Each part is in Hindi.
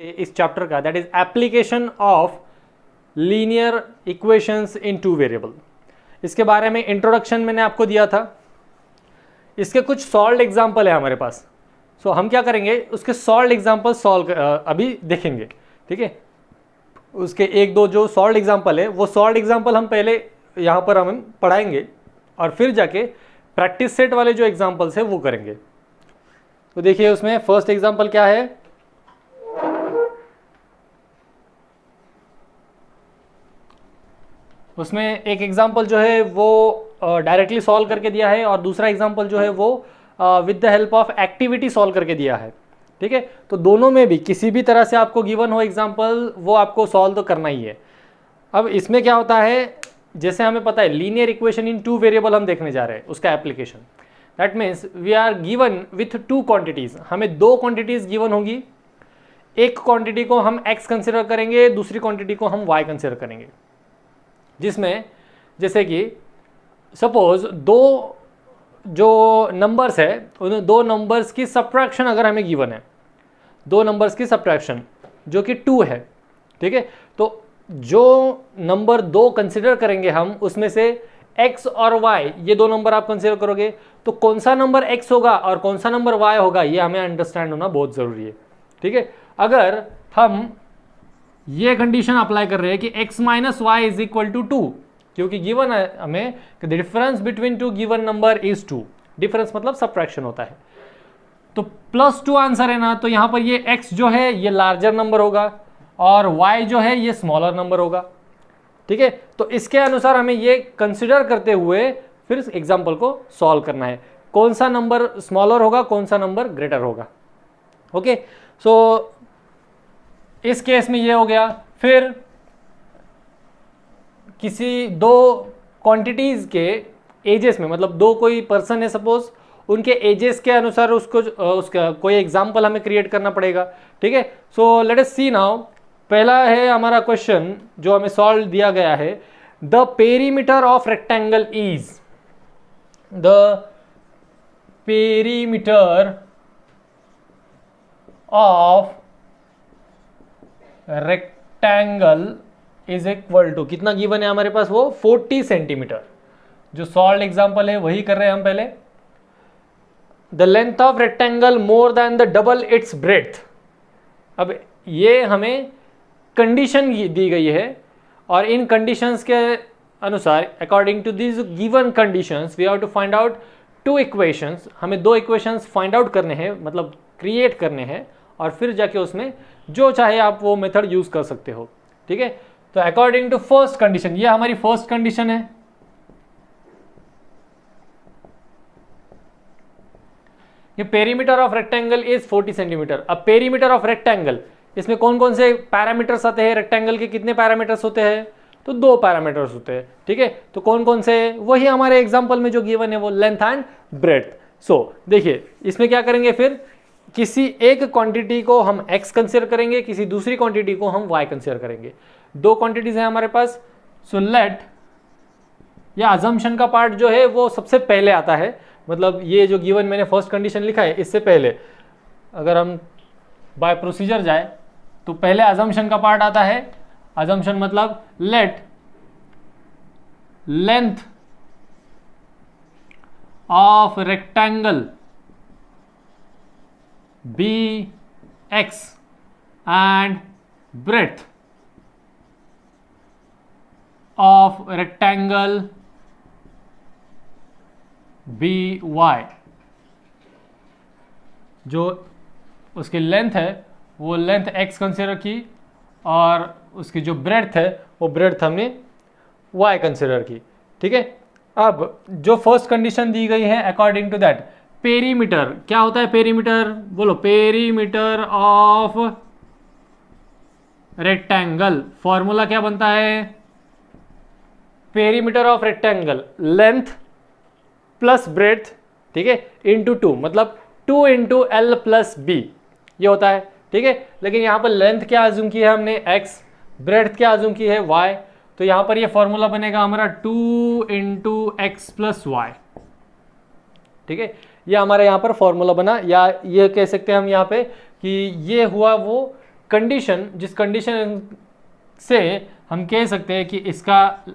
इस चैप्टर का, that is application of linear equations in two variable. इसके बारे में इंट्रोडक्शन मैंने आपको दिया था। इसके कुछ सॉल्व्ड एग्जाम्पल है हमारे पास। सो हम क्या करेंगे, उसके सॉल्व्ड एग्जाम्पल अभी देखेंगे, ठीक है। उसके एक दो जो सॉल्व्ड एग्जाम्पल है वो सॉल्व्ड एग्जाम्पल हम पहले यहाँ पर हम पढ़ाएंगे और फिर जाके प्रैक्टिस सेट वाले जो एग्जाम्पल्स है वो करेंगे। तो देखिए उसमें फर्स्ट एग्जाम्पल क्या है। उसमें एक एग्जाम्पल जो है वो डायरेक्टली सॉल्व करके दिया है और दूसरा एग्जाम्पल जो है वो with the help of activity solve करके दिया है, ठीक है। तो दोनों में भी किसी भी तरह से आपको गिवन हो एग्जाम्पल, वो आपको सॉल्व तो करना ही है। अब इसमें क्या होता है, जैसे हमें पता है linear equation in two variable हम देखने जा रहे हैं, उसका application. That means we are given with two quantities, हमें दो क्वांटिटीज गिवन होगी। एक क्वांटिटी को हम x कंसिडर करेंगे, दूसरी क्वांटिटी को हम y कंसिडर करेंगे। जिसमें जैसे कि सपोज दो जो नंबर्स है, उन दो नंबर्स की सब्ट्रैक्शन अगर हमें गिवन है, दो नंबर्स की सब्ट्रैक्शन जो कि 2 है, ठीक है। तो जो नंबर दो कंसिडर करेंगे हम, उसमें से x और y ये दो नंबर आप कंसिडर करोगे, तो कौन सा नंबर x होगा और कौन सा नंबर y होगा ये हमें अंडरस्टैंड होना बहुत ज़रूरी है, ठीक है। अगर हम ये कंडीशन अप्लाई कर रहे हैं कि x minus y is equal to 2, क्योंकि गिवन है हमें the difference between two given number is 2, difference मतलब सब्ट्रैक्शन होता है, तो +2 आंसर है ना, तो यहां पर ये x जो है ये लार्जर नंबर होगा और y जो है ये स्मॉलर नंबर होगा, ठीक है। तो इसके अनुसार हमें ये कंसिडर करते हुए फिर एग्जाम्पल को सॉल्व करना है, कौन सा नंबर स्मॉलर होगा, कौन सा नंबर ग्रेटर होगा। ओके, सो इस केस में ये हो गया। फिर किसी दो क्वांटिटीज के एजेस में, मतलब दो कोई पर्सन है सपोज, उनके एजेस के अनुसार उसका कोई एग्जाम्पल हमें क्रिएट करना पड़ेगा, ठीक है। सो लेट अस सी नाउ, पहला है हमारा क्वेश्चन जो हमें सॉल्व दिया गया है, the perimeter of rectangle is, the perimeter of rectangle is equal to, कितना गिवन है हमारे पास, वो 40 सेंटीमीटर। जो सॉल्व एग्जाम्पल है वही कर रहे हैं हम पहले। The length of rectangle more than the double it's breadth. अब ये हमें कंडीशन दी गई है और इन कंडीशंस के अनुसार, according to this given conditions, we have to find out two equations. हमें दो इक्वेशंस फाइंड आउट करने हैं, मतलब क्रिएट करने हैं, और फिर जाके उसमें जो चाहे आप वो मेथड यूज कर सकते हो, ठीक है। तो अकॉर्डिंग टू फर्स्ट कंडीशन, ये हमारी फर्स्ट कंडीशन है, ये perimeter of rectangle is 40 centimetre. अब पेरीमीटर ऑफ रेक्टेंगल, इसमें कौन कौन से पैरामीटर्स आते हैं, रेक्टेंगल के कितने पैरामीटर्स होते हैं, तो दो पैरामीटर्स होते हैं, ठीक है। तो कौन कौन से, वही हमारे एग्जांपल में जो गिवन है वो लेंथ एंड ब्रेड्थ। सो देखिए इसमें क्या करेंगे, फिर किसी एक क्वांटिटी को हम x कंसिडर करेंगे, किसी दूसरी क्वांटिटी को हम y कंसिडर करेंगे। दो क्वांटिटीज हैं हमारे पास। सो लेट, या अजम्पशन का पार्ट जो है वो सबसे पहले आता है, मतलब ये जो गिवन मैंने फर्स्ट कंडीशन लिखा है इससे पहले अगर हम बाय प्रोसीजर जाए तो पहले अजम्पशन का पार्ट आता है। अजम्पशन मतलब let length of rectangle be x and breadth of rectangle by, जो उसकी लेंथ है वो लेंथ x कंसिडर की और उसकी जो ब्रेड्थ है वो ब्रेड्थ हमने y कंसिडर की, ठीक है। अब जो फर्स्ट कंडीशन दी गई है, अकॉर्डिंग टू दैट पेरीमीटर क्या होता है, पेरीमीटर बोलो, पेरीमीटर ऑफ रेक्टेंगल, फॉर्मूला क्या बनता है, perimeter of rectangle length plus breadth, ठीक है, इंटू 2, मतलब 2 इंटू एल प्लस बी, ये होता है, ठीक है। लेकिन यहाँ पर लेंथ क्या अज्यूम की है हमने, x, ब्रेड्थ क्या अज्यूम की है, y, तो यहाँ पर ये फॉर्मूला बनेगा हमारा 2 इंटू एक्स प्लस वाई, ठीक है। ये हमारे यहाँ पर फॉर्मूला बना, या ये कह सकते हैं हम यहाँ पे कि ये हुआ वो कंडीशन, जिस कंडीशन से हम कह सकते हैं कि इसका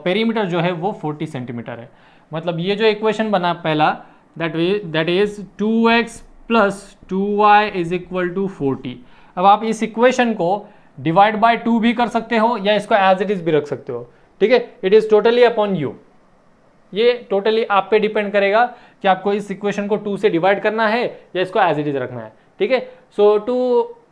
पेरीमीटर जो है वो 40 सेंटीमीटर है। मतलब ये जो इक्वेशन बना पहला, that is 2x plus 2y is equal to 40। अब आप इस इक्वेशन को डिवाइड बाय 2 भी कर सकते हो या इसको एज इट इज भी रख सकते हो, ठीक है। It is totally upon you, ये टोटली आप पे डिपेंड करेगा कि आपको इस इक्वेशन को 2 से डिवाइड करना है या इसको एज इट इज रखना है, ठीक है। So to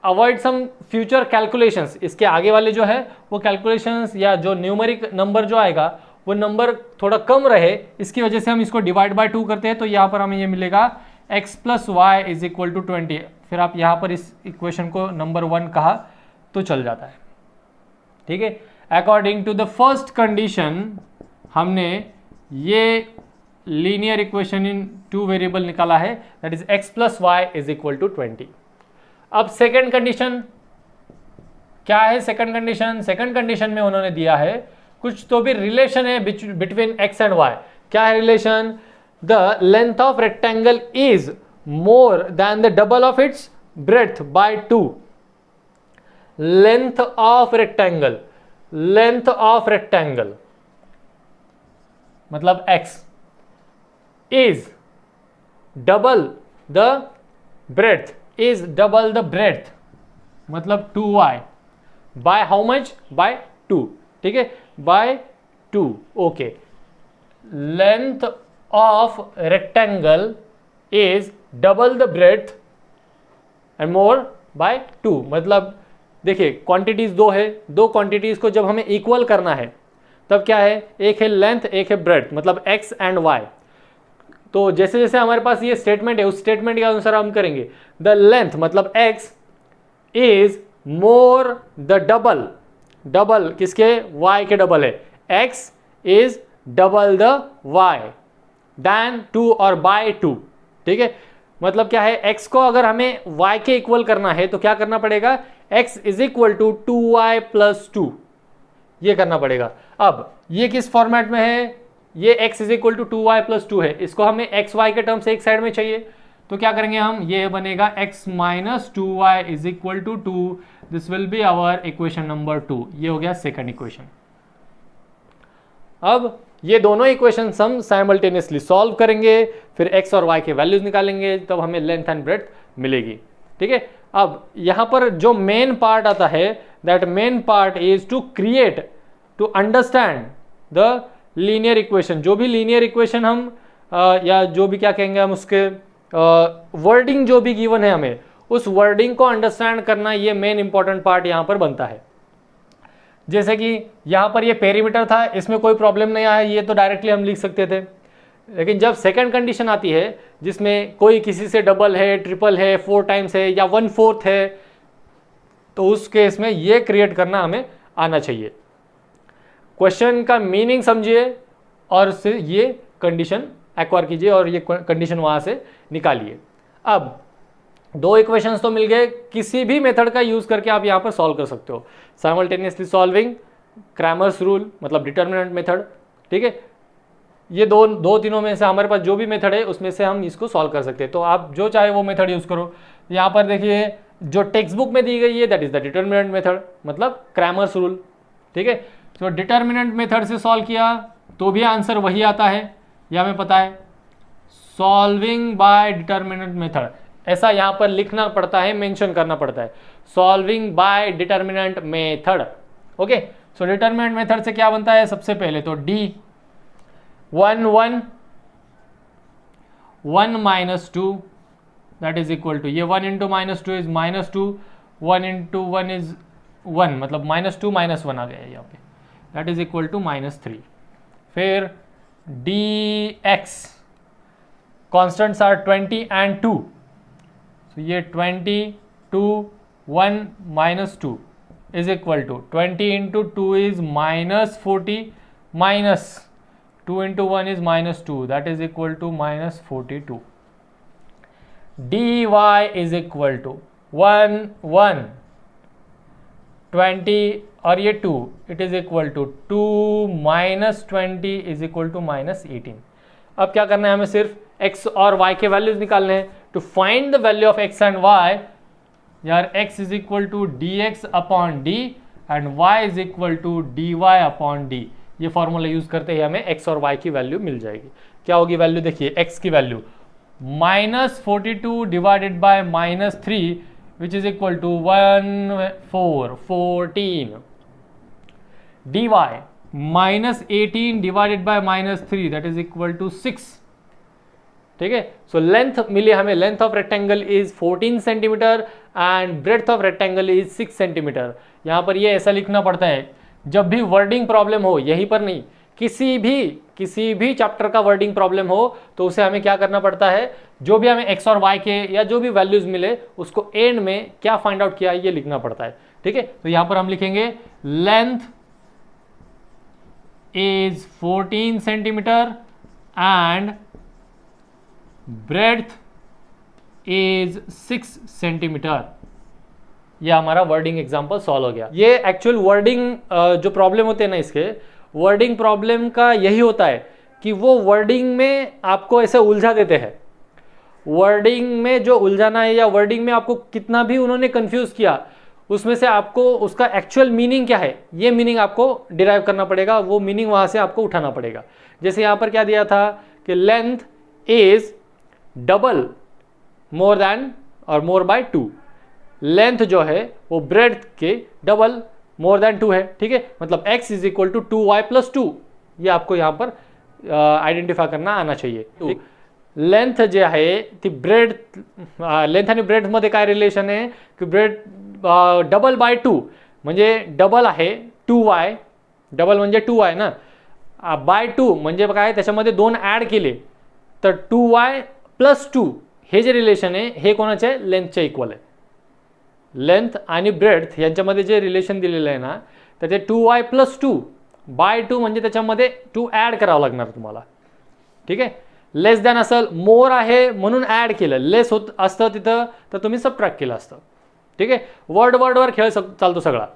avoid some future calculations, इसके आगे वाले जो है वो कैलकुलेशंस या जो न्यूमेरिक नंबर जो आएगा वो नंबर थोड़ा कम रहे, इसकी वजह से हम इसको डिवाइड बाय 2 करते हैं। तो यहाँ पर हमें ये मिलेगा x plus y is equal to 20। फिर आप यहाँ पर इस इक्वेशन को नंबर 1 कहा तो चल जाता है, ठीक है। According to the first condition हमने ये लीनियर इक्वेशन इन 2 वेरिएबल निकाला है, that is x plus y is equal to 20। अब सेकंड कंडीशन क्या है? सेकंड कंडीशन में उन्होंने दिया है कुछ तो भी रिलेशन है बिटवीन x एंड y। क्या है relation? The length of rectangle is more than the double of its breadth by 2। Length of rectangle मतलब x is double the breadth, is double the breadth मतलब 2y by how much? by 2, ठीक है, by 2। Okay, length of rectangle is double the breadth and more by 2। मतलब देखिए क्वांटिटीज दो है, दो क्वांटिटीज को जब हमें इक्वल करना है तब क्या है, एक है लेंथ एक है ब्रेड्थ, मतलब x एंड y। तो जैसे जैसे हमारे पास ये स्टेटमेंट है उस स्टेटमेंट के अनुसार हम करेंगे। द लेंथ मतलब x is more the double किसके? y के डबल है। x is double the y than 2 और बाय 2, ठीक है। मतलब क्या है, x को अगर हमें y के इक्वल करना है तो क्या करना पड़ेगा? x is equal to 2y plus 2, ये करना पड़ेगा। अब ये किस फॉर्मेट में है? ये x is equal to 2y plus 2 है, इसको हमें x y के टर्म से एक साइड में चाहिए, तो क्या करेंगे हम? ये बनेगा x minus 2y is equal to 2। This will be our equation number 2। ये हो गया सेकंड इक्वेशन। अब ये दोनों इक्वेशन हम साइमल्टेनियसली सॉल्व करेंगे, फिर x और y के वैल्यूज निकालेंगे, तब हमें लेंथ एंड ब्रेड्थ मिलेगी, ठीक है। अब यहां पर जो मेन पार्ट आता है, that main part is to understand the linear equation. जो भी लीनियर इक्वेशन हम या जो भी क्या कहेंगे हम उसके वर्डिंग जो भी गिवन है हमें उस वर्डिंग को अंडरस्टैंड करना, ये मेन इंपॉर्टेंट पार्ट यहां पर बनता है। जैसे कि यहां पर ये पेरीमीटर था, इसमें कोई प्रॉब्लम नहीं आया, ये तो डायरेक्टली हम लिख सकते थे। लेकिन जब सेकंड कंडीशन आती है जिसमें कोई किसी से डबल है, ट्रिपल है, 4 टाइम्स है या 1/4 है, तो उस केस में ये क्रिएट करना हमें आना चाहिए। क्वेश्चन का मीनिंग समझिए और उससे ये कंडीशन एक्वायर कीजिए और ये कंडीशन वहां से निकालिए। अब 2 इक्वेशंस तो मिल गए, किसी भी मेथड का यूज करके आप यहां पर सॉल्व कर सकते हो। साइमल्टेनियसली सॉल्विंग, क्रैमर्स रूल मतलब डिटर्मिनेंट मेथड, ठीक है। ये दो तीनों में से हमारे पास जो भी मेथड है उसमें से हम इसको सॉल्व कर सकते हैं। तो आप जो चाहे वो मेथड यूज करो। यहाँ पर देखिए जो टेक्स्ट बुक में दी गई है that is the determinant method मतलब क्रैमर्स रूल, ठीक है। तो डिटर्मिनेंट मेथड से सॉल्व किया तो भी आंसर वही आता है, यह हमें पता है। सॉल्विंग बाय डिटर्मिनेंट मेथड ऐसा यहाँ पर लिखना पड़ता है, मेंशन करना पड़ता है, solving by determinant method. Okay, so determinant method से क्या बनता है? सबसे पहले तो d 1 minus 2 that is equal to, ये 1 into minus 2 is minus 2, 1 into 1 is 1, मतलब माइनस 2 माइनस 1 आ गया यहाँ पे, that is equal to minus 3। फिर dx कॉन्स्टेंट्स आर 20 एंड 2, तो ये 20 2 1 minus 2 is equal to 20 into 2 is minus 40 minus 2 into 1 is minus 2, that is equal to minus 42. dy is equal to 1 1 20 और ये 2, it is equal to 2 minus 20 is equal to minus 18. अब क्या करना है? हमें सिर्फ x और y के वैल्यूज निकालने हैं। To find the value of x and y यार x is equal to dx upon D and y is equal to dy upon D. ये फॉर्मूला यूज करते ही हमें x और y की वैल्यू मिल जाएगी। क्या होगी वैल्यू, देखिए x की value -42 divided by -3 which is equal to 14 dy -18 divided by -3 that is equal to 6। ठीक है, सो लेंथ मिली हमें, length of rectangle is 14 centimetre and breadth of rectangle is 6 centimetre. यहां पर ये ऐसा लिखना पड़ता है जब भी वर्डिंग प्रॉब्लम हो, यहीं पर नहीं, किसी भी चैप्टर का वर्डिंग प्रॉब्लम हो तो उसे हमें क्या करना पड़ता है, जो भी हमें x और y के या जो भी वैल्यूज मिले उसको एंड में क्या फाइंड आउट किया ये लिखना पड़ता है। ठीक है, तो यहां पर हम लिखेंगे length is 14 centimetre and breadth is 6 centimetre. ये हमारा वर्डिंग एग्जांपल सॉल्व हो गया। ये एक्चुअल वर्डिंग जो प्रॉब्लम होते हैं ना, इसके वर्डिंग प्रॉब्लम का यही होता है कि वो वर्डिंग में आपको ऐसे उलझा देते हैं। वर्डिंग में जो उलझाना है या वर्डिंग में आपको कितना भी उन्होंने कंफ्यूज किया, उसमें से आपको उसका एक्चुअल मीनिंग क्या है ये मीनिंग आपको डिराइव करना पड़ेगा, वो मीनिंग वहां से आपको उठाना पड़ेगा। जैसे यहां पर क्या दिया था कि length is double more than और मोर बाय 2। लेंथ जो है वो ब्रेड्थ के डबल मोर देन 2 है। ठीक है, मतलब x is equal to 2y plus 2, ये आपको यहाँ पर आइडेंटिफाई करना आना चाहिए। लेंथ जे आहे ती ब्रेड्थ, लेंथ आणि ब्रेड्थ मध्ये काय रिलेशन आहे की ब्रेड्थ डबल बाय 2 म्हणजे डबल आहे 2y, डबल म्हणजे 2y ना, बाय 2 म्हणजे काय, त्याच्यामध्ये 2 ॲड केले तर 2y प्लस 2 हे जे रिलेशन आहे हे कोणाचे आहे, लेंथचे इक्वल आहे। लेंथ आणि ब्रेड्थ यांच्यामध्ये जे रिलेशन दिलेलं आहे ना, तर ते 2y प्लस 2 बाय 2 म्हणजे त्याच्यामध्ये 2 ॲड करावं लागणार तुम्हाला। ठीक आहे, लेस दॅन असेल, मोर आहे म्हणून ॲड केलं, लेस होत असतं तिथं तर तुम्ही सबट्रॅक्ट केलं असतं। ठीक आहे, वर्डवर खेळ चालतो सगळा।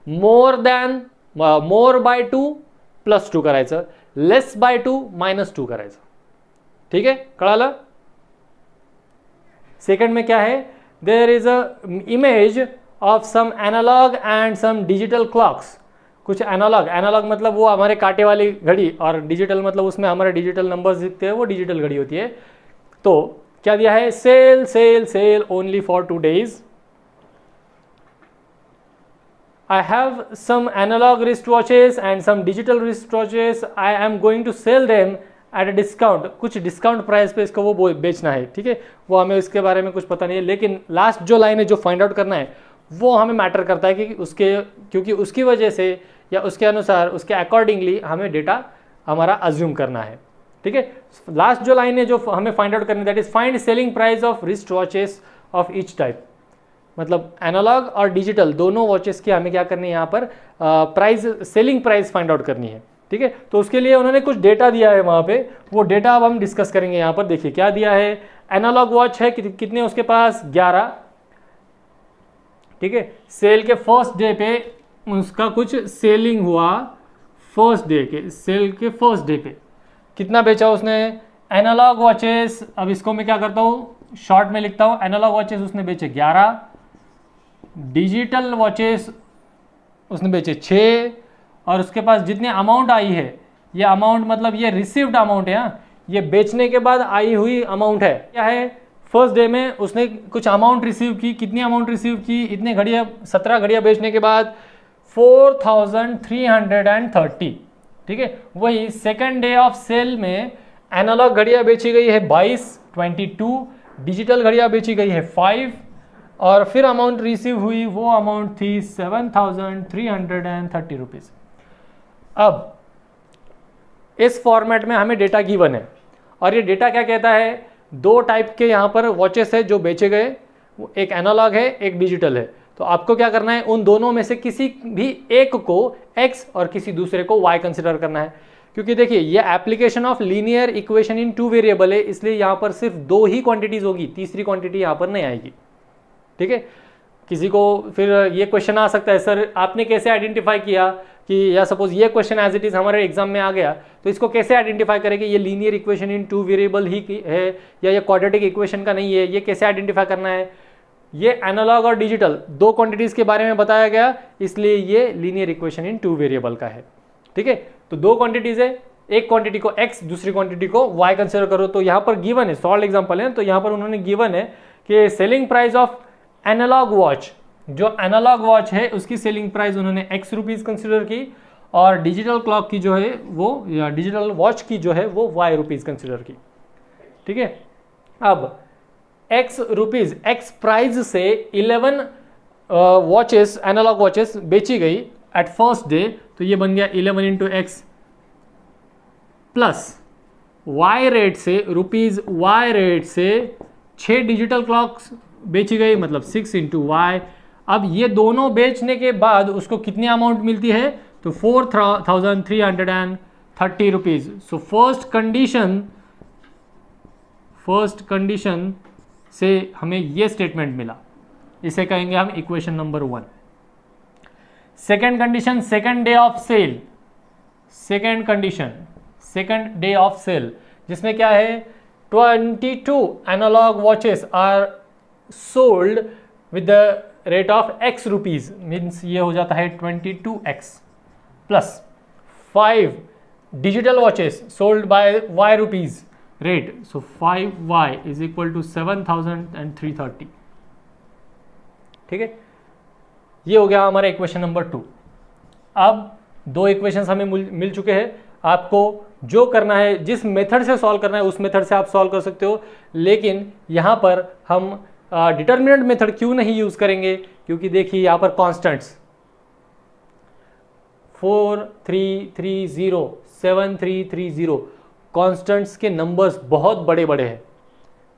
More than, more by 2 plus 2 करायचं, लेस बाय 2 माइनस 2 करायचं। ठीक है, कळालं। सेकंड में क्या है, there is a image of some analogue and some digital clocks. कुछ एनालॉग मतलब वो हमारे कांटे वाली घड़ी, और डिजिटल मतलब उसमें हमारे डिजिटल नंबर्स दिखते हैं, वो डिजिटल घड़ी होती है। तो क्या दिया है, sale sale sale only for 2 days। I have some analog wristwatches and some digital wristwatches. I am going to sell them at a discount। कुछ डिस्काउंट प्राइस पे इसको वो बेचना है। ठीक है, वो हमें इसके बारे में कुछ पता नहीं है, लेकिन लास्ट जो लाइन है जो फाइंड आउट करना है वो हमें मैटर करता है कि उसके, क्योंकि उसकी वजह से या उसके अनुसार, उसके अकॉर्डिंगली हमें डेटा हमारा अज्यूम करना है। ठीक है, लास्ट जो लाइन है जो हमें फाइंड आउट करनी, that is find selling price of wrist watches of each type. मतलब एनालॉग और डिजिटल दोनों वॉचेस की हमें क्या करनी है, यहाँ पर price, selling price find out करनी है। ठीक है, तो उसके लिए उन्होंने कुछ डेटा दिया है वहाँ पे, वो डेटा अब हम डिस्कस करेंगे। यहाँ पर देखिए क्या दिया है, एनालॉग वॉच है कितने उसके पास, 11। ठीक है, सेल के फर्स्ट डे पे उसका कुछ सेलिंग हुआ, फर्स्ट डे के, सेल के फर्स्ट डे पे कितना बेचा उसने। एनालॉग वॉचेस, अब इसको मैं क्या करता हूँ, शॉर्ट में लिखता हूँ, एनालॉग वॉचेस उसने बेचे 11, डिजिटल वॉचेस उसने बेचे 6, और उसके पास जितने अमाउंट आई है, ये अमाउंट मतलब ये रिसीव्ड अमाउंट है, ये बेचने के बाद आई हुई अमाउंट है। क्या है, फर्स्ट डे में उसने कुछ अमाउंट रिसीव की, कितनी अमाउंट रिसीव की, इतने घड़ियाँ, 17 घड़ियाँ बेचने के बाद 4330। ठीक है, वही सेकेंड डे ऑफ सेल में एनालॉग घड़ियाँ बेची गई है 22, डिजिटल घड़ियाँ बेची गई है 5, और फिर अमाउंट रिसीव हुई वो अमाउंट थी 7330 रुपीज़। अब इस फॉर्मेट में हमें डेटा गिवन है, और ये डेटा क्या कहता है, 2 टाइप के यहाँ पर वॉचेस है जो बेचे गए, एक एनालॉग है एक डिजिटल है। तो आपको क्या करना है, उन दोनों में से किसी भी एक को x और किसी दूसरे को y कंसिडर करना है। क्योंकि देखिए ये application of linear equation in 2 variable है, इसलिए यहाँ पर सिर्फ 2 ही क्वांटिटीज होगी, तीसरी क्वांटिटी यहाँ पर नहीं आएगी। ठीक है, किसी को फिर ये क्वेश्चन आ सकता है, सर आपने कैसे आइडेंटिफाई किया कि, या सपोज ये क्वेश्चन एज इट इज हमारे एग्जाम में आ गया, तो इसको कैसे आइडेंटिफाई करें कि ये लीनियर इक्वेशन इन 2 वेरिएबल ही है या ये क्वाड्रेटिक इक्वेशन का नहीं है, ये कैसे आइडेंटिफाई करना है। ये एनालॉग और डिजिटल दो क्वांटिटीज के बारे में बताया गया, इसलिए ये linear equation in two variable का है। ठीक है, तो दो क्वांटिटीज है, एक क्वांटिटी को x दूसरी क्वांटिटी को y कंसिडर करो। तो यहाँ पर गिवन है, सॉल्व एग्जांपल है, तो यहाँ पर उन्होंने गिवन है कि selling price of analogue watch, जो एनालॉग वॉच है उसकी सेलिंग प्राइस उन्होंने x रुपीज कंसिडर की, और डिजिटल क्लॉक की जो है वो, या डिजिटल वॉच की जो है वो y रुपीज कंसिडर की। ठीक है, अब x रुपीज, x प्राइस से 11 वॉचेस, एनालॉग वॉचेस बेची गई एट फर्स्ट डे, तो ये बन गया 11 into x plus y rate से, रुपीज y रेट से 6 डिजिटल क्लॉक्स बेची गई, मतलब 6 इंटू वाई। अब ये दोनों बेचने के बाद उसको कितनी अमाउंट मिलती है, तो 4330 रुपीज। सो फर्स्ट कंडीशन से हमें ये स्टेटमेंट मिला, इसे कहेंगे हम equation number 1। Second condition, second day of sale, second condition second day of sale, जिसमें क्या है, 22 analogue watches are sold with the rate of x rupees, means ये हो जाता है 22x plus 5 digital watches sold by y rupees rate, so 5y is equal to 7330। ठीक है, ये हो गया हमारा इक्वेशन नंबर 2। अब दो इक्वेशंस हमें मिल चुके हैं। आपको जो करना है, जिस मेथड से सॉल्व करना है उस मेथड से आप सॉल्व कर सकते हो, लेकिन यहां पर हम डिटर्मिनेंट मेथड क्यों नहीं यूज करेंगे, क्योंकि देखिए यहां पर कॉन्स्टेंट्स 4330 7330 कॉन्स्टेंट्स के नंबर्स बहुत बड़े बड़े हैं।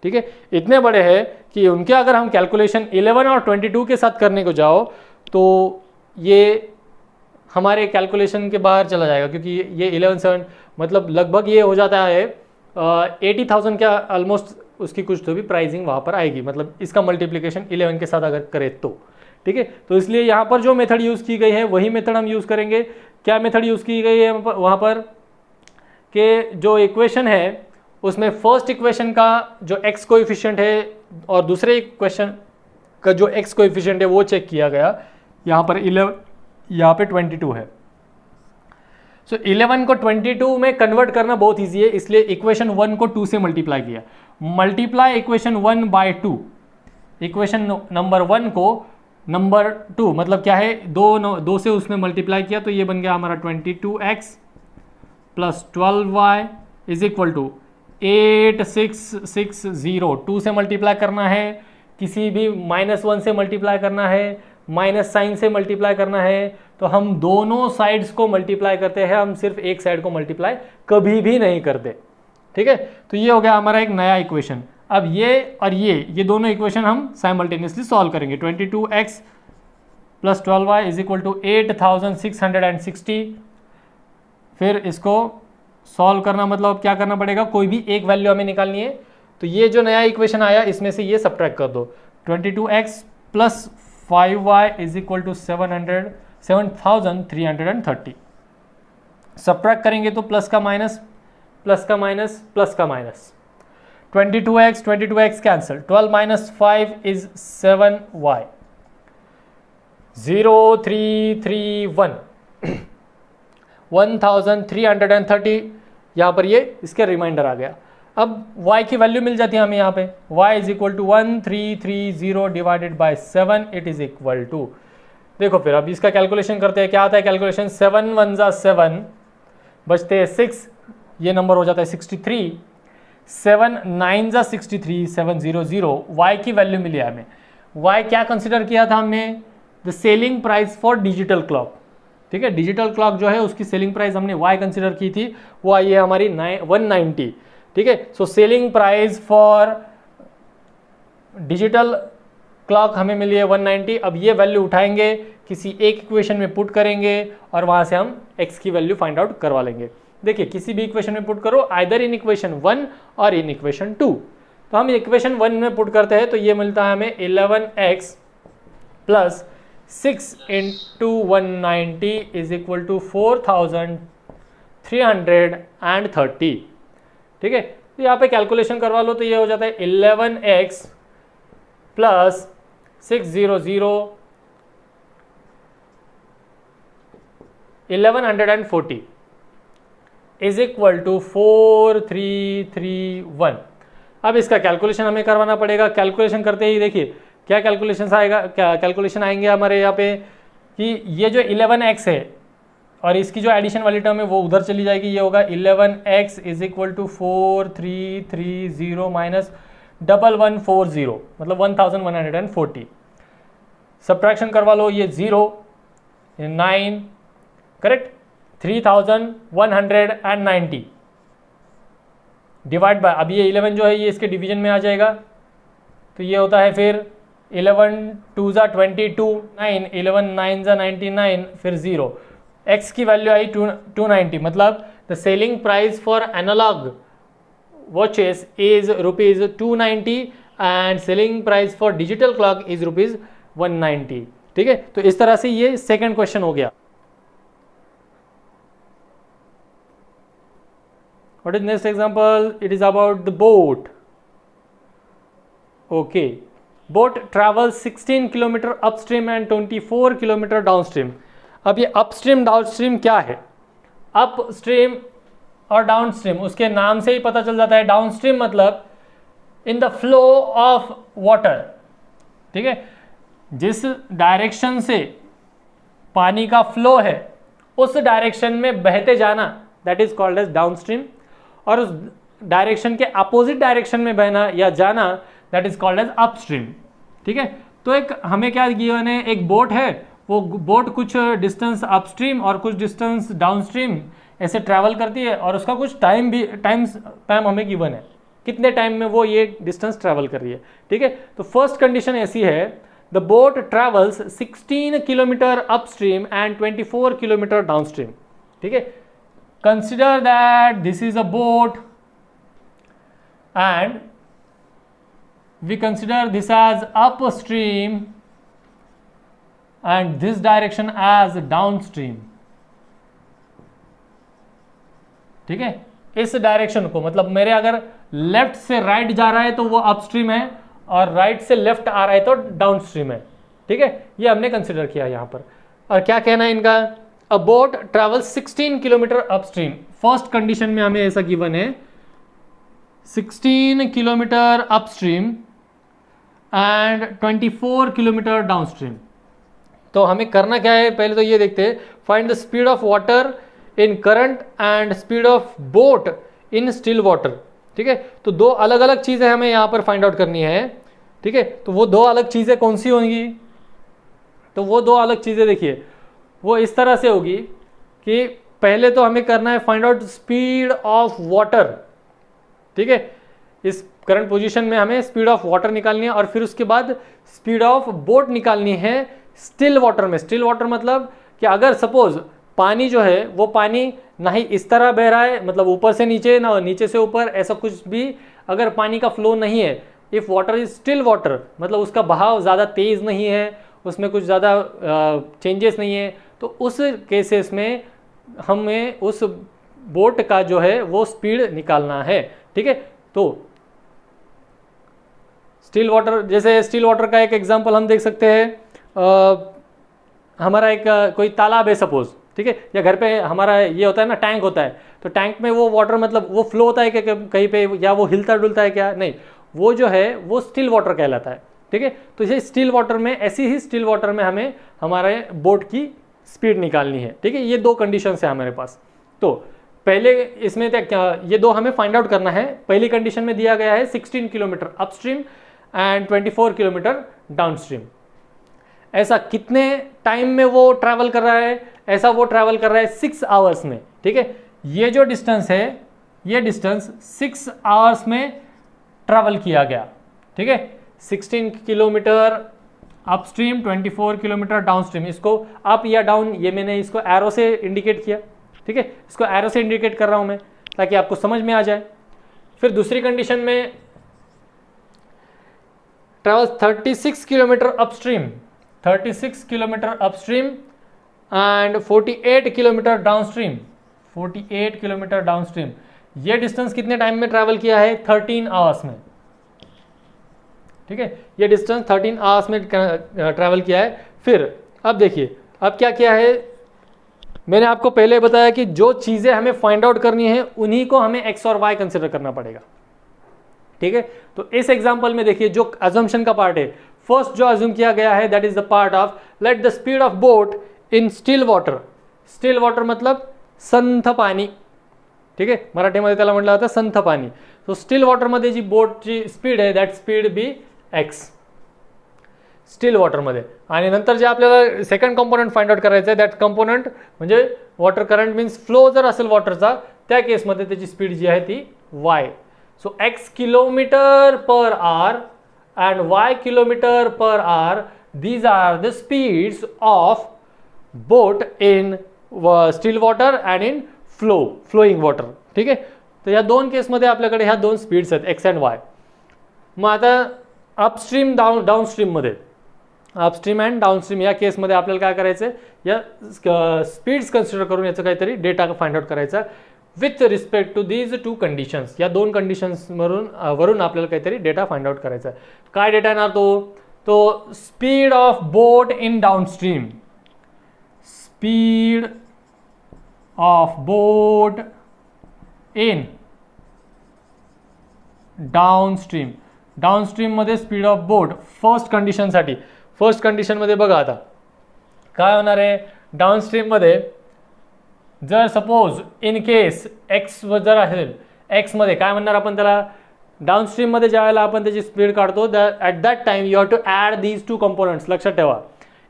ठीक है, इतने बड़े हैं कि उनके अगर हम कैलकुलेशन 11 और 22 के साथ करने को जाओ तो ये हमारे कैलकुलेशन के बाहर चला जाएगा, क्योंकि ये 11/7 मतलब लगभग ये हो जाता है 80,000 का ऑलमोस्ट, उसकी कुछ तो भी प्राइसिंग वहाँ पर आएगी, मतलब इसका मल्टीप्लिकेशन 11 के साथ अगर करें तो। ठीक है, तो इसलिए यहाँ पर जो मेथड यूज़ की गई है वही मेथड हम यूज़ करेंगे। क्या मेथड यूज़ की गई है वहाँ पर, कि जो इक्वेशन है उसमें फर्स्ट इक्वेशन का जो x कोएफिशिएंट है और दूसरे इक्वेशन का जो x कोएफिशिएंट है वो चेक किया गया। यहाँ पर 11, यहाँ पे 22 है। सो 11 को 22 में कन्वर्ट करना बहुत ईजी है, इसलिए इक्वेशन 1 को 2 से मल्टीप्लाई किया। Multiply equation 1 by 2, equation number 1 को नंबर 2 मतलब क्या है, दो से उसमें मल्टीप्लाई किया, तो ये बन गया हमारा 22x plus 12y is equal to 8660। 2 से मल्टीप्लाई करना है, किसी भी -1 से मल्टीप्लाई करना है, माइनस साइन से मल्टीप्लाई करना है, तो हम दोनों साइड्स को मल्टीप्लाई करते हैं, हम सिर्फ एक साइड को मल्टीप्लाई कभी भी नहीं करते। ठीक है, तो ये हो गया हमारा एक नया इक्वेशन। अब ये और ये दोनों इक्वेशन हम साइमल्टेनियसली सॉल्व करेंगे। 22x plus 12y is equal to 8660। फिर इसको सॉल्व करना मतलब क्या करना पड़ेगा, कोई भी एक वैल्यू हमें निकालनी है, तो ये जो नया इक्वेशन आया इसमें से ये सब्ट्रैक्ट कर दो। 22x plus 5y is equal to 7330। Subtract करेंगे तो प्लस का माइनस, प्लस का माइनस, प्लस का minus. 22x cancel, 12 minus 5 is 7y। 0331 1330, यहाँ पर ये इसके रिमाइंडर आ गया। अब y की वैल्यू मिल जाती है हमें यहाँ पे, y is equal to 1330 divided by 7, it is equal to, देखो फिर अब इसका कैलकुलेशन करते हैं। क्या आता है कैलकुलेशन, 7 1 जा 7, बचते हैं 6, ये नंबर हो जाता है 63, 7 9 जा 63, 700। y की वैल्यू मिली है हमें। y क्या कंसिडर किया था हमने, the selling price for digital clock. ठीक है, डिजिटल क्लॉक जो है उसकी सेलिंग प्राइस हमने y कंसिडर की थी, वो आई है हमारी 190। ठीक है, so selling price for digital clock हमें मिली है 190। अब ये वैल्यू उठाएंगे, किसी एक इक्वेशन में पुट करेंगे और वहां से हम x की वैल्यू फाइंड आउट करवा लेंगे। देखिए किसी भी इक्वेशन में पुट करो, आइदर इन इक्वेशन 1 और इन इक्वेशन 2। तो हम इक्वेशन 1 में पुट करते हैं तो ये मिलता है हमें 11x plus 6 into 190 is equal to 4330। ठीक है, तो यहाँ पे कैलकुलेशन करवा लो तो ये हो जाता है 11x plus 1140 is equal to 4331। अब इसका कैलकुलेशन हमें करवाना पड़ेगा। कैलकुलेशन करते ही देखिए क्या कैलकुलेशन आएगा, क्या कैलकुलेशन आएंगे हमारे यहाँ पे कि ये जो 11x है और इसकी जो एडिशन वाली टर्म है वो उधर चली जाएगी। ये होगा 11x is equal to 4330 minus 1140 मतलब 1140। सब्ट्रैक्शन करवा लो, ये 0 9 करेक्ट 3190 डिवाइड बाय, अब ये 11 जो है ये इसके डिवीजन में आ जाएगा, तो ये होता है फिर 11 2 ज़ा 22 9 11 9 ज़ा 99 फिर 0। x की वैल्यू आई 290 मतलब the selling price for analogue watches is ₹290 and selling price for digital clock is ₹190। ठीक है, तो इस तरह से ये सेकंड क्वेश्चन हो गया। What is next example? It is about the boat. Okay, boat travels 16 kilometer upstream and 24 kilometer downstream. अब ये upstream downstream क्या है? upstream और downstream उसके नाम से ही पता चल जाता है। downstream मतलब in the flow of water, ठीक है, जिस डायरेक्शन से पानी का फ्लो है उस डायरेक्शन में बहते जाना, that is called as downstream, और उस डायरेक्शन के अपोजिट डायरेक्शन में बहना या जाना that is called as upstream. ठीक है, तो एक हमें क्या गिवन है, एक बोट है, वो बोट कुछ डिस्टेंस अपस्ट्रीम और कुछ डिस्टेंस डाउनस्ट्रीम ऐसे ट्रैवल करती है और उसका कुछ टाइम हमें गिवन है, कितने टाइम में वो ये डिस्टेंस ट्रैवल कर रही है। ठीक है, तो फर्स्ट कंडीशन ऐसी है, the boat travels 16 kilometre upstream and 24 kilometre downstream. ठीक है, consider that this is a boat and we consider this as upstream and this direction as downstream। ठीक है, इस डायरेक्शन को मतलब मेरे अगर लेफ्ट से राइट जा रहा है तो वो अपस्ट्रीम है और राइट से लेफ्ट आ रहा है तो डाउनस्ट्रीम है। ठीक है, ये हमने कंसिडर किया यहां पर। और क्या कहना है इनका, अ boat travel 16 kilometre upstream. First condition में हमें ऐसा गिवन है 16 kilometre upstream and 24 kilometre downstream. तो हमें करना क्या है, पहले तो ये देखते हैं, find the speed of water in current and speed of boat in still water. ठीक है, तो दो अलग अलग चीजें हमें यहां पर फाइंड आउट करनी है। ठीक है, तो वो दो अलग चीजें कौन सी होंगी, तो वो दो अलग चीजें देखिए वो इस तरह से होगी कि पहले तो हमें करना है find out speed of water. ठीक है, इस करंट पोजीशन में हमें स्पीड ऑफ वाटर निकालनी है और फिर उसके बाद स्पीड ऑफ बोट निकालनी है स्टिल वाटर में। स्टिल वाटर मतलब कि अगर सपोज पानी जो है वो पानी ना ही इस तरह बह रहा है, मतलब ऊपर से नीचे ना नीचे से ऊपर, ऐसा कुछ भी अगर पानी का फ्लो नहीं है, if water is still water मतलब उसका बहाव ज़्यादा तेज नहीं है, उसमें कुछ ज़्यादा चेंजेस नहीं है, तो उस केसेस में हमें उस बोट का जो है वो स्पीड निकालना है। ठीक है, तो स्टिल वाटर, जैसे स्टिल वाटर का एक एग्जांपल हम देख सकते हैं, हमारा एक कोई तालाब है सपोज, ठीक है, या घर पे हमारा ये होता है ना टैंक होता है, तो टैंक में वो वाटर मतलब वो फ्लो होता है क्या कहीं पे, या वो हिलता डुलता है क्या, नहीं, वो जो है वो स्टिल वाटर कहलाता है। ठीक है, तो ये स्टिल वाटर में, ऐसी ही स्टिल वाटर में हमें हमारे बोट की स्पीड निकालनी है। ठीक है, ये दो कंडीशन है हमारे पास। तो पहले इसमें क्या, ये दो हमें फाइंड आउट करना है। पहली कंडीशन में दिया गया है 16 kilometre upstream and 24 kilometre downstream. ऐसा कितने टाइम में वो ट्रैवल कर रहा है, ऐसा वो ट्रैवल कर रहा है 6 आवर्स में। ठीक है, ये जो डिस्टेंस है ये डिस्टेंस 6 आवर्स में ट्रैवल किया गया। ठीक है, 16 किलोमीटर अपस्ट्रीम, 24 किलोमीटर डाउनस्ट्रीम। इसको अप या डाउन ये मैंने इसको एरो से इंडिकेट किया। ठीक है, इसको एरो से इंडिकेट कर रहा हूं मैं ताकि आपको समझ में आ जाए। फिर दूसरी कंडीशन में travels 36 kilometre upstream, 36 kilometre upstream and 48 kilometre downstream, 48 kilometre downstream. ये डिस्टेंस कितने टाइम में ट्रैवल किया है, 13 आवर्स में। ठीक है, ये डिस्टेंस 13 आवर्स में ट्रैवल किया है। फिर अब देखिए, अब क्या किया है, मैंने आपको पहले बताया कि जो चीज़ें हमें फाइंड आउट करनी है उन्हीं को हमें एक्स और वाई कंसिडर करना पड़ेगा। ठीक है, तो इस एग्जांपल में देखिए जो अजम्पशन का पार्ट है, फर्स्ट जो अज्यूम किया गया है that is the part of let the speed of boat in still water. Still water मतलब संथ पाणी, ठीक आहे, मराठीमध्ये त्याला म्हटलं जातं संथ पाणी। सो स्टिल वॉटरमध्ये जी बोटची स्पीड आहे that speed B X still वॉटरमध्ये। आणि नंतर जे आपल्याला सेकंड कंपोनंट फाइंड आउट करायचं आहे दॅट कंपोनंट म्हणजे वॉटर करंट मीन्स फ्लो जर असेल वॉटरचा त्या केसमध्ये त्याची स्पीड जी आहे ती Y. So X kilometre per hour and y kilometer per hour, these are the speeds of boat in still water and in flowing water। ठीक आहे, तर या दोन केसमध्ये आपल्याकडे ह्या दोन स्पीड्स आहेत एक्स अँड वाय। मग आता अपस्ट्रीम डाऊनस्ट्रीम मध्ये, अपस्ट्रीम अँड डाऊनस्ट्रीम या केसमध्ये आपल्याला काय करायचं आहे, या स्पीड्स कन्सिडर करून याचं काहीतरी डेटा फाइंड आउट करायचा with respect to these two conditions. या दोन कंडिशन्स वरून आपल्याला काहीतरी डेटा फाइंड आउट करायचा आहे। काय डेटा येणार तो speed of boat in downstream, speed of boat in downstream. Downstream मध्ये स्पीड ऑफ बोट फर्स्ट कंडिशनसाठी, फर्स्ट कंडिशन मध्ये बघा आता काय होणार आहे, डाउनस्ट्रीम मध्ये जर सपोज इन केस एक्स जर असेल, एक्स मध्ये काय म्हणणार आपण त्याला, डाउनस्ट्रीम मध्ये ज्या वेळेला आपण त्याची स्पीड काढतो at that time you have to add these two components. लक्षात ठेवा,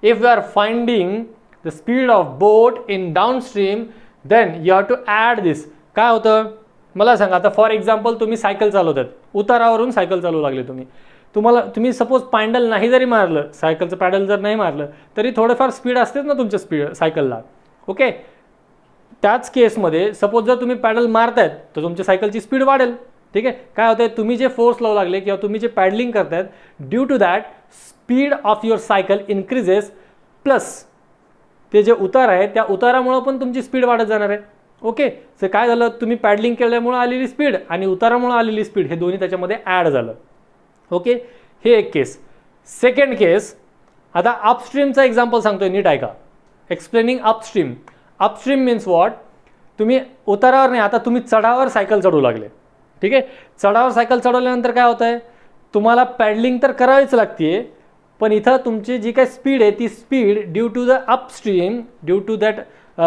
if you are finding the speed of boat in downstream then you have to add this. काय होतं मला सांगा, आता फॉर एक्झाम्पल तुम्ही सायकल चालवतात, उतारावरून सायकल चालवू लागले तुम्ही सपोज पॅडल नाही जरी मारलं, सायकलचं पॅडल जर नाही मारलं तरी थोडंफार स्पीड असतेच ना तुमच्या स्पीड सायकलला। ओके, त्याच केसमध्ये सपोज जर तुम्ही पॅडल मारतायत तर तुमच्या सायकलची स्पीड वाढेल। ठीक आहे, काय होतंय, तुम्ही जे फोर्स लावू लागले किंवा तुम्ही जे पॅडलिंग करतायत due to that speed of your cycle increases, plus ते जे उतार आहे त्या उतारामुळं पण तुमची स्पीड वाढत जाणार आहे। ओके, तर काय झालं, तुम्ही पॅडलिंग केल्यामुळं आलेली स्पीड आणि उतारामुळं आलेली स्पीड हे दोन्ही त्याच्यामध्ये ॲड झालं। ओके, हे एक केस। सेकंड केस, आता अपस्ट्रीमचा एक्झाम्पल सांगतोय, नीट ऐका, explaining upstream. Upstream means what, तुम्ही उतारावर नाही, आता तुम्ही चढावर सायकल चढवू लागले। ठीक आहे, चढावर सायकल चढवल्यानंतर काय होतं आहे, तुम्हाला पॅडलिंग तर करावीच लागते, पण इथं तुमची जी काही स्पीड आहे ती speed due to the upstream, due to that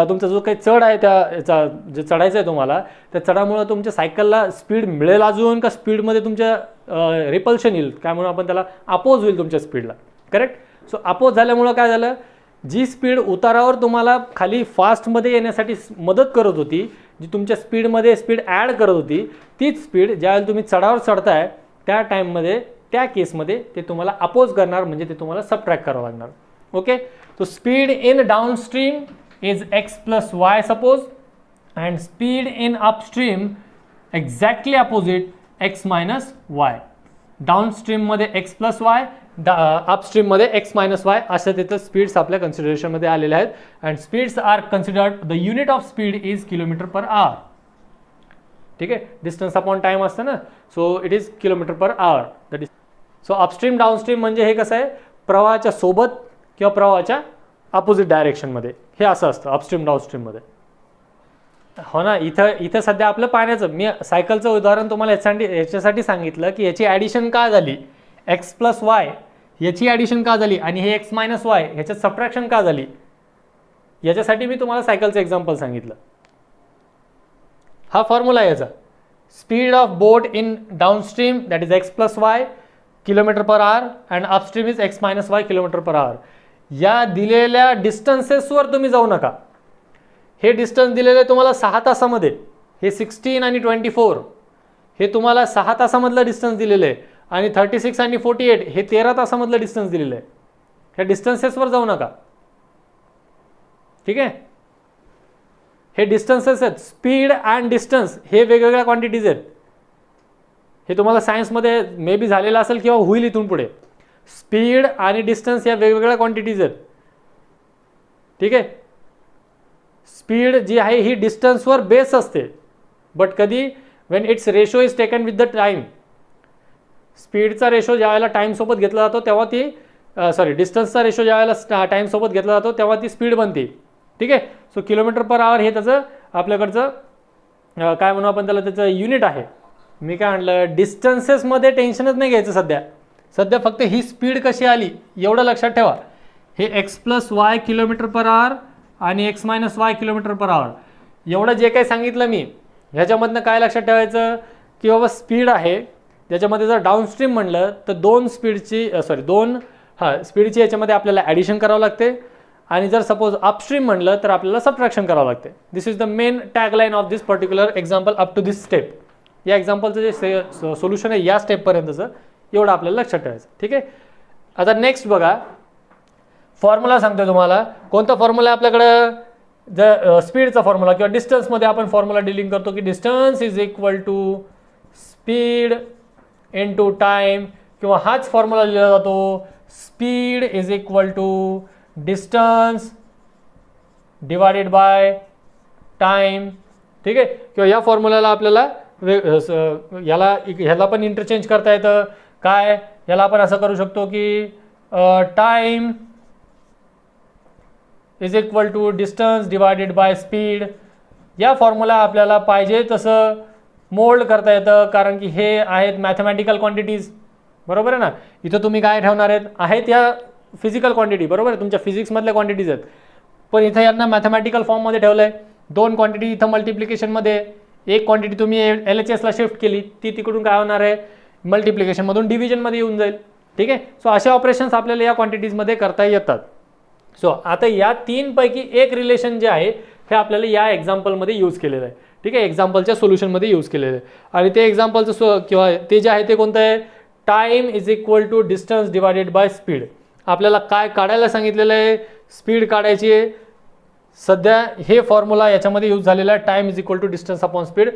तुमचा जो काही चढ आहे त्या जे चढायचं आहे तुम्हाला त्या चढामुळं तुमच्या सायकलला स्पीड मिळेल अजून का स्पीडमध्ये तुमच्या रिपल्शन येईल, काय म्हणून आपण त्याला अपोज होईल तुमच्या स्पीडला। करेक्ट, सो अपोज झाल्यामुळं काय झालं, जी स्पीड उतारावर तुम्हाला खाली फास्टमध्ये येण्यासाठी मदत करत होती, जी तुमच्या स्पीडमध्ये स्पीड ॲड करत होती, तीच स्पीड ज्यावेळेला तुम्ही चढावर चढताय त्या टाईममध्ये त्या केसमध्ये ते तुम्हाला अपोज करणार, म्हणजे ते तुम्हाला सबट्रॅक्ट करावं लागणार। ओके, तो speed in downstream is X plus Y suppose, and speed in upstream exactly opposite X minus Y. डाउनस्ट्रीममध्ये एक्स प्लस वाय, अपस्ट्रीममध्ये एक्स मायनस वाय, अशा तिथं स्पीड्स आपल्या कन्सिडरेशनमध्ये आलेल्या आहेत। And speeds are considered, the unit of speed is kilometre per hour. ठीक आहे, डिस्टन्स अपॉन टाइम असतं ना, so it is kilometre per hour that is. So upstream downstream म्हणजे हे कसं आहे, प्रवाहाच्या सोबत किंवा प्रवाहाच्या अपोजिट डायरेक्शनमध्ये, हे असं असतं अपस्ट्रीम डाउनस्ट्रीममध्ये। हो ना, इथं सध्या आपलं पाण्याचं, मी सायकलचं उदाहरण तुम्हाला याच्यासाठी सांगितलं की याची ॲडिशन का झाली, एक्स प्लस वाय याची ॲडिशन का झाली आणि हे एक्स मायनस वाय ह्याच्यात सबट्रॅक्शन का झाली, याच्यासाठी मी तुम्हाला सायकलचं एक्झाम्पल सांगितलं। हा फॉर्म्युला आहे याचा, speed of boat in downstream that is X plus Y kilometre per hour and upstream is x minus Y kilometre per our. या दिलेल्या डिस्टन्सेसवर तुम्ही जाऊ नका, हे डिस्टन्स दिलेले तुम्हाला 6 तासामध्ये, हे 16 आणि 24 हे तुम्हाला 6 तासामधलं डिस्टन्स दिलेलं आहे, आणि 36 आणि 48 हे 13 तासामधलं डिस्टन्स दिलेलं आहे। ह्या डिस्टन्सेसवर जाऊ नका। ठीक आहे, हे डिस्टन्सेस आहेत, स्पीड अँड डिस्टन्स हे वेगवेगळ्या क्वांटिटीज आहेत। हे तुम्हाला सायन्समध्ये मे बी झालेलं असेल किंवा होईल इथून पुढे। स्पीड आणि डिस्टन्स या वेगवेगळ्या क्वांटिटीज आहेत। ठीक आहे, स्पीड जी आहे ही डिस्टन्सवर बेस असते, बट कधी when its ratio is taken with the time, स्पीडचा रेशो ज्या वेळेला टाईमसोबत घेतला जातो तेव्हा ती डिस्टन्सचा रेशो ज्या वेळेला टाईमसोबत घेतला जातो तेव्हा ती स्पीड बनते. ठीक आहे. सो किलोमीटर पर आवर हे त्याचं आपल्याकडचं काय म्हणू आपण त्याला, त्याचं युनिट आहे. मी काय म्हटलं, डिस्टन्सेसमध्ये टेन्शनच नाही घ्यायचं सध्या फक्त ही स्पीड कशी आली एवढं लक्षात ठेवा. हे x+y किलोमीटर पर आवर आणि x-y किलोमीटर पर आवर एवढं जे काही सांगितलं मी ह्याच्यामधनं काय लक्षात ठेवायचं की बाबा स्पीड आहे ज्याच्यामध्ये जर डाऊनस्ट्रीम म्हणलं तर दोन स्पीडची याच्यामध्ये आपल्याला ॲडिशन करावं लागते आणि जर सपोज अपस्ट्रीम म्हणलं तर आपल्याला सबट्रॅक्शन करावं लागते. This is the main tagline of this particular example up to this step. या एक्झाम्पलचं जे सोल्युशन आहे या स्टेपपर्यंतचं एवढं आपल्याला लक्षात ठेवायचं. ठीक आहे. आता नेक्स्ट बघा, फॉर्म्युला सांगतो तुम्हाला. कोणता फॉर्म्युला आहे आपल्याकडं, जर स्पीडचा फॉर्म्युला किंवा डिस्टन्समध्ये आपण फॉर्म्युला डिलिंग करतो की distance is equal to speed into time, किंवा हाच फॉर्म्युला लिहिला जातो speed is equal to distance divided by time. ठीक आहे. किंवा या फॉर्म्युलाला आपल्याला ह्याला पण इंटरचेंज करता येतं. काय, याला आपण असं करू शकतो की time is equal to distance divided by speed. या फॉर्म्युला आपल्याला पाहिजे तसं मोल्ड करता येतं, कारण की हे आहेत मॅथमॅटिकल क्वांटिटीज. बरोबर आहे ना. इथं तुम्ही काय ठेवणार आहेत या फिजिकल क्वांटिटी, बरोबर आहे, तुमच्या फिजिक्समधल्या क्वांटिटीज आहेत. पण इथं यांना मॅथमॅटिकल फॉर्ममध्ये ठेवलं आहे. दोन क्वांटिटी इथं मल्टिप्लिकेशनमध्ये, एक क्वांटिटी तुम्ही LHSला शिफ्ट केली, ती तिकडून काय होणार आहे मल्टिप्लिकेशनमधून डिव्हिजनमध्ये येऊन जाईल. ठीक आहे. सो असे ऑपरेशन्स आपल्याला या क्वांटिटीजमध्ये करता येतात. सो आता या तीनपैकी एक रिलेशन जे आहे हे आपल्याला या एक्झाम्पलमध्ये यूज केलेलं आहे. ठीक आहे. एक्झाम्पलच्या सोल्युशनमध्ये यूज केलेलं आहे. आणि ते एक्झाम्पलचं किंवा ते जे आहे ते कोणतं आहे, time is equal to distance divided by speed. आपल्याला काय काढायला सांगितलेलं आहे, स्पीड काढायची आहे. सध्या हे फॉर्म्युला याच्यामध्ये यूज झालेला आहे, time is equal to distance upon speed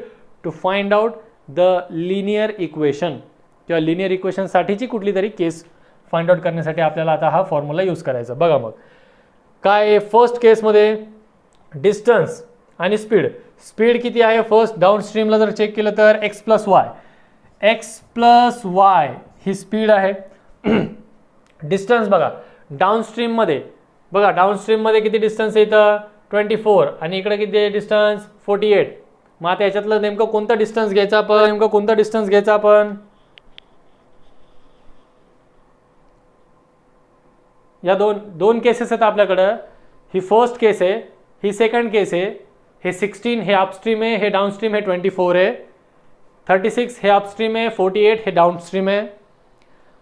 to find out the linear equation किंवा लिनियर इक्वेशनसाठीची कुठली तरी केस फाइंड आउट करण्यासाठी आपल्याला आता हा फॉर्म्युला यूज करायचा. बघा मग काय, फर्स्ट केसमध्ये डिस्टन्स आणि स्पीड किती आहे, फर्स्ट डाऊनस्ट्रीमला जर चेक केलं तर x+y ही स्पीड आहे. डिस्टन्स बघा डाऊनस्ट्रीममध्ये, किती डिस्टन्स आहे इथं 24 आणि इकडे किती आहे डिस्टन्स 48. मग आता याच्यातलं नेमकं कोणता डिस्टन्स घ्यायचा आपण, या दोन केसेस आहेत आपल्याकडं. ही फर्स्ट केस आहे, ही सेकंड केस आहे. हे 16 हे अपस्ट्रीम आहे, हे डाऊनस्ट्रीम हे 24 आहे. 36 हे अपस्ट्रीम आहे, 48 हे डाऊनस्ट्रीम आहे.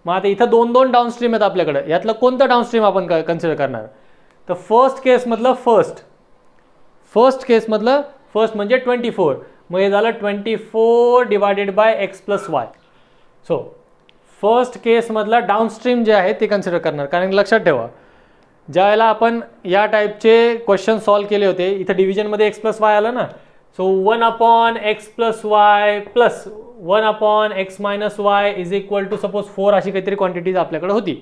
मग आता इथं दोन डाऊनस्ट्रीम आहेत आपल्याकडे, यातलं कोणतं डाऊनस्ट्रीम आपण कन्सिडर करणार, तर फर्स्ट केसमधलं फर्स्ट म्हणजे 24. मग हे झालं 24 divided by x+y. So first केसमधला डाऊनस्ट्रीम जे आहे ते कन्सिडर करणार. कारण लक्षात ठेवा, ज्या वेळेला आपण या टाईपचे क्वेश्चन सॉल्व केले होते इथं डिव्हिजनमध्ये x+y आलं ना, so 1/x+y plus 1/x-y is equal to suppose 4 अशी काहीतरी क्वांटिटीज आपल्याकडे होती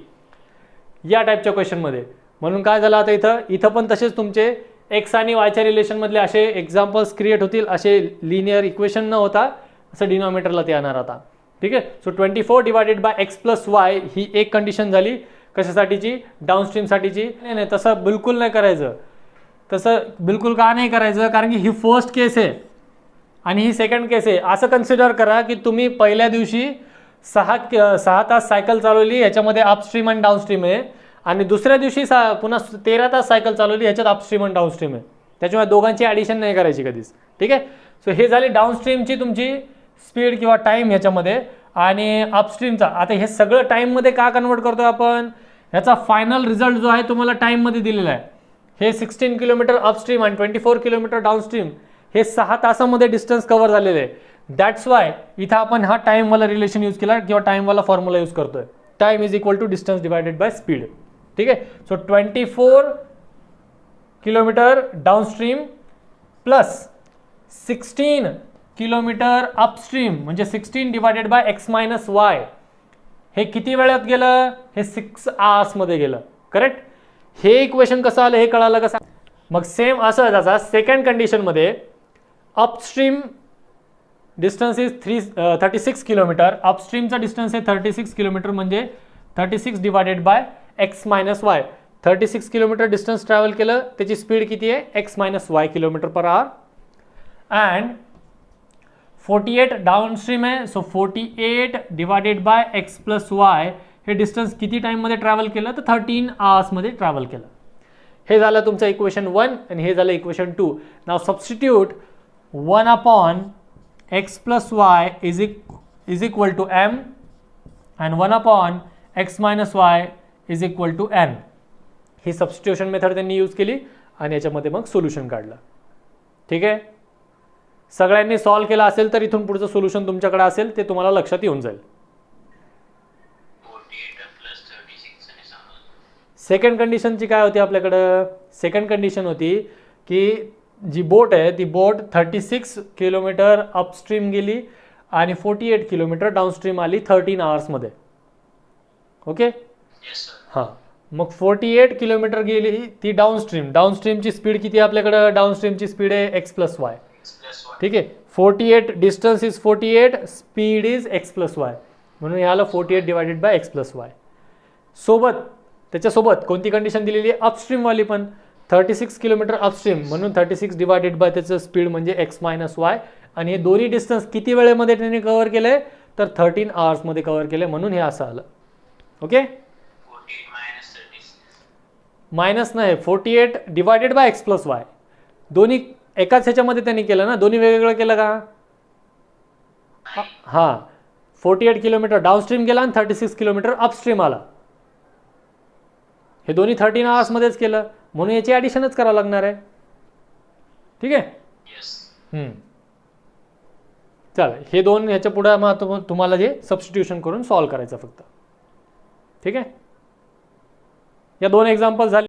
या टाईपच्या क्वेश्चनमध्ये. म्हणून काय झालं आता इथं पण तसेच तुमचे एक्स आणि वायच्या रिलेशनमधले असे एक्झाम्पल्स क्रिएट होतील. असे लिनियर इक्वेशन न होता असं डिनॉमिनेटरला ते येणार आता. ठीक आहे. सो 24 डिवायडेड बाय x+y ही एक कंडिशन झाली. कशासाठीची, डाऊनस्ट्रीमसाठीची. नाही तसं बिलकुल नाही करायचं. तसं बिलकुल का नाही करायचं, कारण की ही फर्स्ट केस आहे आणि ही सेकंड केस आहे. असं कन्सिडर करा की तुम्ही पहिल्या दिवशी 6 तास सायकल चालवली, याच्यामध्ये अपस्ट्रीम आणि डाऊनस्ट्रीम आहे, आणि दुसऱ्या दिवशी पुन्हा 13 तास सायकल चालवली, ह्याच्यात अपस्ट्रीम आणि डाऊनस्ट्रीम आहे. त्याच्यामुळे दोघांची ॲडिशन नाही करायची कधीच. ठीक आहे. सो हे झाली डाऊनस्ट्रीमची तुमची स्पीड किंवा टाईम ह्याच्यामध्ये, आणि अपस्ट्रीमचा. आता हे सगळं टाईममध्ये का कन्वर्ट करतो आपण, ह्याचा फायनल रिझल्ट जो आहे तुम्हाला टाईममध्ये दिलेला आहे. हे 16 किलोमीटर अपस्ट्रीम आणि 24 किलोमीटर डाऊनस्ट्रीम हे 6 तासामध्ये डिस्टन्स कव्हर झालेले आहे. दॅट्स वाय इथं आपण हा टाईमवाला रिलेशन यूज केला किंवा टाईमवाला फॉर्म्युला यूज करतोय. Time is equal to distance divided by speed. ठीक आहे. So 24 kilometre downstream plus 16 kilometre upstream म्हणजे 16 डिवायडेड बाय x-y हे किती वेळात गेलं, हे 6 आवर्समध्ये गेलं. करेक्ट. हे इक्वेशन कसं आलं हे कळालं कसं. मग सेम असं त्याचा सेकंड कंडिशनमध्ये अपस्ट्रीम डिस्टन्स इज 36 किलोमीटर, अपस्ट्रीमचा डिस्टन्स आहे 36 किलोमीटर, म्हणजे 36 divided by X minus Y. 36 kilometre distance travel केलं, त्याची स्पीड किती आहे, X minus Y kilometre per hour. And 48 downstream आहे, so 48 divided by X plus Y, हे डिस्टन्स किती टाईममध्ये ट्रॅव्हल केलं, तर 13 आवर्समध्ये ट्रॅव्हल केलं. हे झालं तुमचं इक्वेशन 1 आणि हे झालं इक्वेशन 2. नाव substitute 1 upon x plus y is equal to m and 1 upon x minus y is equal to n. ही सबस्टिट्यूशन मेथड त्यांनी यूज केली आणि याच्यामध्ये मग सोल्युशन काढलं. ठीक आहे, सगळ्यांनी सॉल्व्ह केला असेल तर इथून पुढचं सोल्युशन तुमच्याकडे असेल ते तुम्हाला लक्षात येऊन जाईल. सेकंड कंडिशनची काय होती आपल्याकडं, सेकंड कंडिशन होती की जी बोट आहे ती बोट 36 किलोमीटर अपस्ट्रीम गेली आणि 48 किलोमीटर डाऊनस्ट्रीम आली 13 आवर्समध्ये. ओके, हां, मग 48 किलोमीटर गेली ती डाऊनस्ट्रीमची स्पीड किती आहे आपल्याकडं, डाऊनस्ट्रीमची स्पीड आहे एक्स प्लस वाय. ठीक आहे, 48 distance is 48, speed is X plus Y, म्हणून ह्याला 48 divided by X plus Y. त्याच्यासोबत कोणती कंडिशन दिलेली आहे, अपस्ट्रीमवाली पण 36 किलोमीटर अपस्ट्रीम, म्हणून 36 डिवायडेड बाय त्याचं स्पीड म्हणजे एक्स मायनस वाय. आणि हे दोन्ही डिस्टन्स किती वेळेमध्ये त्यांनी कव्हर केले, तर 13 आवर्समध्ये कव्हर केले, म्हणून हे असं आलं. ओके, मायनस नाही, 48 डिवायडेड बाय एक्स प्लस वाय, दोन्ही एकाच ह्याच्यामध्ये त्यांनी केलं ना, दोन्ही वेगवेगळं केलं का. हां, 48 किलोमीटर डाऊनस्ट्रीम गेला आणि 36 किलोमीटर अपस्ट्रीम आला, हे दोन्ही 13 आवर्समध्येच केलं, म्हणून याची ॲडिशनच करावं लागणार आहे. ठीक आहे, चला हे दोन ह्याच्या पुढे मग तुम्हाला जे सबस्टिट्यूशन करून सॉल्व्ह करायचं फक्त. ठीक आहे, या दोन एक्झाम्पल झाले.